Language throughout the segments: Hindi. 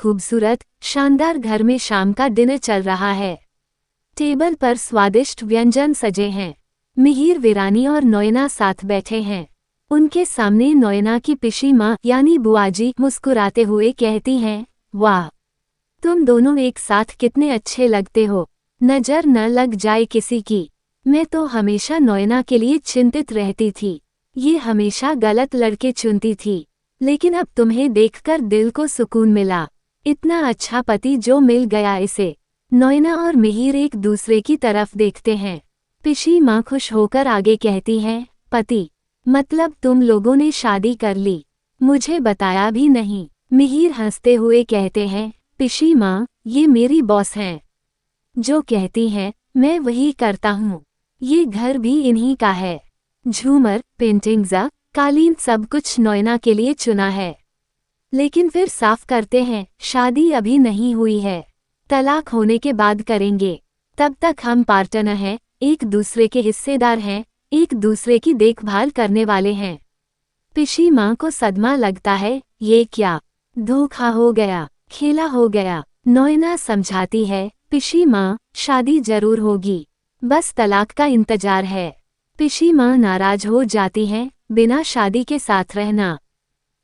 खूबसूरत शानदार घर में शाम का डिनर चल रहा है। टेबल पर स्वादिष्ट व्यंजन सजे हैं। मिहिर, वीरानी और नोयना साथ बैठे हैं। उनके सामने नोयना की पिशी माँ यानी बुआजी मुस्कुराते हुए कहती हैं, वाह, तुम दोनों एक साथ कितने अच्छे लगते हो, नजर न लग जाए किसी की। मैं तो हमेशा नोयना के लिए चिंतित रहती थी, ये हमेशा गलत लड़के चुनती थी, लेकिन अब तुम्हें देखकर दिल को सुकून मिला। इतना अच्छा पति जो मिल गया इसे। नोयना और मिहिर एक दूसरे की तरफ देखते हैं। पिशी माँ खुश होकर आगे कहती हैं, पति मतलब तुम लोगों ने शादी कर ली, मुझे बताया भी नहीं। मिहिर हंसते हुए कहते हैं, पिशी माँ, ये मेरी बॉस हैं, जो कहती हैं मैं वही करता हूँ। ये घर भी इन्हीं का है। झूमर, पेंटिंग्स, कालीन सब कुछ नोयना के लिए चुना है। लेकिन फिर साफ करते हैं, शादी अभी नहीं हुई है, तलाक होने के बाद करेंगे। तब तक हम पार्टनर हैं, एक दूसरे के हिस्सेदार हैं, एक दूसरे की देखभाल करने वाले हैं। पिशी माँ को सदमा लगता है, ये क्या धोखा हो गया, खेला हो गया। नोयना समझाती है, पिशी माँ, शादी जरूर होगी, बस तलाक का इंतजार है। पिशी माँ नाराज हो जाती हैं, बिना शादी के साथ रहना,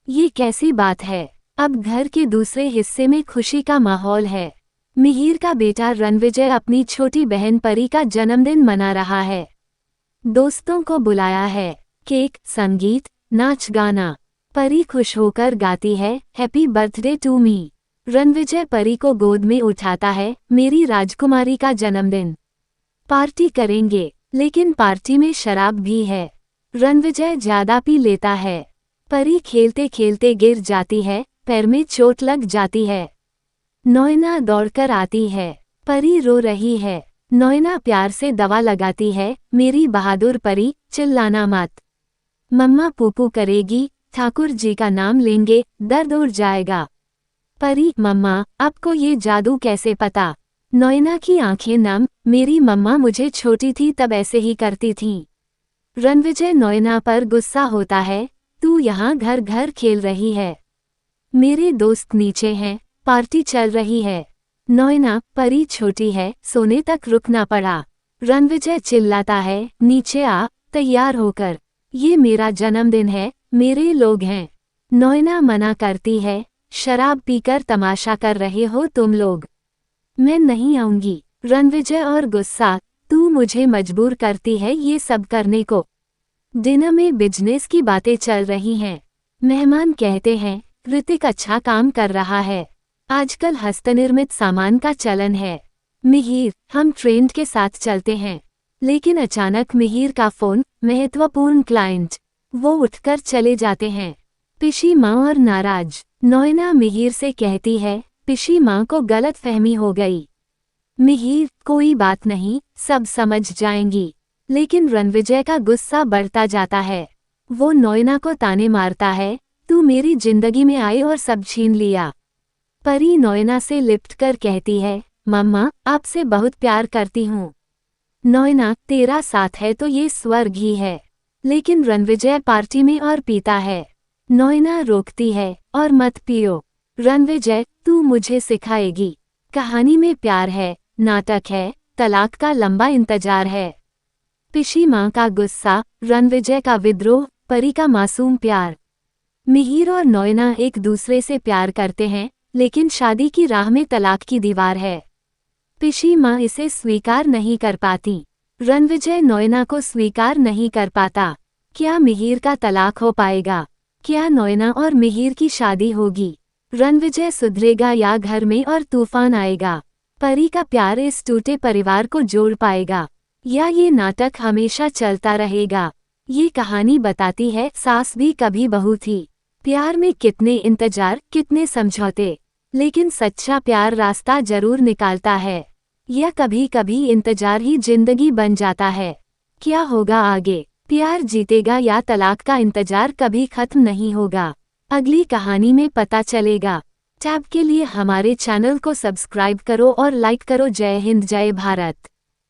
ये कैसी बात है। अब घर के दूसरे हिस्से में खुशी का माहौल है। मिहिर का बेटा रणविजय अपनी छोटी बहन परी का जन्मदिन मना रहा है। दोस्तों को बुलाया है, केक, संगीत, नाच गाना। परी खुश होकर गाती है, happy birthday to me. Ranvijay Pari को गोद में उठाता है, मेरी राजकुमारी का जन्मदिन, पार्टी करेंगे। लेकिन पार्टी में शराब भी है। रणविजय ज्यादा पी लेता है। परी खेलते खेलते गिर जाती है, पैर में चोट लग जाती है। नोयना दौड़कर आती है, परी रो रही है। नोयना प्यार से दवा लगाती है, मेरी बहादुर परी, चिल्लाना मत, मम्मा पूपू करेगी, ठाकुर जी का नाम लेंगे, दर्द उड़ जाएगा। परी, मम्मा, आपको ये जादू कैसे पता। नोयना की आंखें नम, मेरी मम्मा मुझे छोटी थी तब ऐसे ही करती थीं। रणविजय नोयना पर गुस्सा होता है, तू यहाँ घर घर खेल रही है, मेरे दोस्त नीचे हैं, पार्टी चल रही है। नोयना, परी छोटी है, सोने तक रुकना पड़ा। रणविजय चिल्लाता है, नीचे आ, तैयार होकर, ये मेरा जन्मदिन है, मेरे लोग हैं। नोयना मना करती है, शराब पीकर तमाशा कर रहे हो तुम लोग, मैं नहीं आऊंगी। रणविजय और गुस्सा, तू मुझे मजबूर करती है ये सब करने को। डिनर में बिजनेस की बातें चल रही हैं। मेहमान कहते हैं, ऋतिक अच्छा काम कर रहा है, आजकल हस्तनिर्मित सामान का चलन है। मिहिर, हम ट्रेंड के साथ चलते हैं। लेकिन अचानक मिहिर का फोन, महत्वपूर्ण क्लाइंट, वो उठकर चले जाते हैं। पिशी माँ और नाराज। नोयना मिहिर से कहती है, पिशी माँ को गलत फहमी हो गई। मिहिर, कोई बात नहीं, सब समझ जाएंगी। लेकिन रणविजय का गुस्सा बढ़ता जाता है। वो नोयना को ताने मारता है, तू मेरी जिंदगी में आई और सब छीन लिया। परी नोयना से लिपटकर कहती है, मम्मा, आपसे बहुत प्यार करती हूँ। नोयना, तेरा साथ है तो ये स्वर्ग ही है। लेकिन रणविजय पार्टी में और पीता है। नोयना रोकती है, और मत पियो। रणविजय, तू मुझे सिखाएगी। कहानी में प्यार है, नाटक है, तलाक का लंबा इंतजार है। पिशी माँ का गुस्सा, रणविजय का विद्रोह, परी का मासूम प्यार। मिहिर और नोयना एक दूसरे से प्यार करते हैं, लेकिन शादी की राह में तलाक की दीवार है। पिशी माँ इसे स्वीकार नहीं कर पाती। रणविजय नोयना को स्वीकार नहीं कर पाता। क्या मिहिर का तलाक हो पाएगा? क्या नोयना और मिहिर की शादी होगी? रणविजय सुधरेगा या घर में और तूफान आएगा? परी का प्यार इस टूटे परिवार को जोड़ पाएगा, या ये नाटक हमेशा चलता रहेगा? ये कहानी बताती है, सास भी कभी बहू थी। प्यार में कितने इंतजार, कितने समझौते, लेकिन सच्चा प्यार रास्ता जरूर निकालता है। या कभी कभी इंतजार ही जिंदगी बन जाता है। क्या होगा आगे? प्यार जीतेगा या तलाक का इंतजार कभी खत्म नहीं होगा? अगली कहानी में पता चलेगा। टैब के लिए हमारे चैनल को सब्सक्राइब करो और लाइक करो। जय हिंद, जय भारत।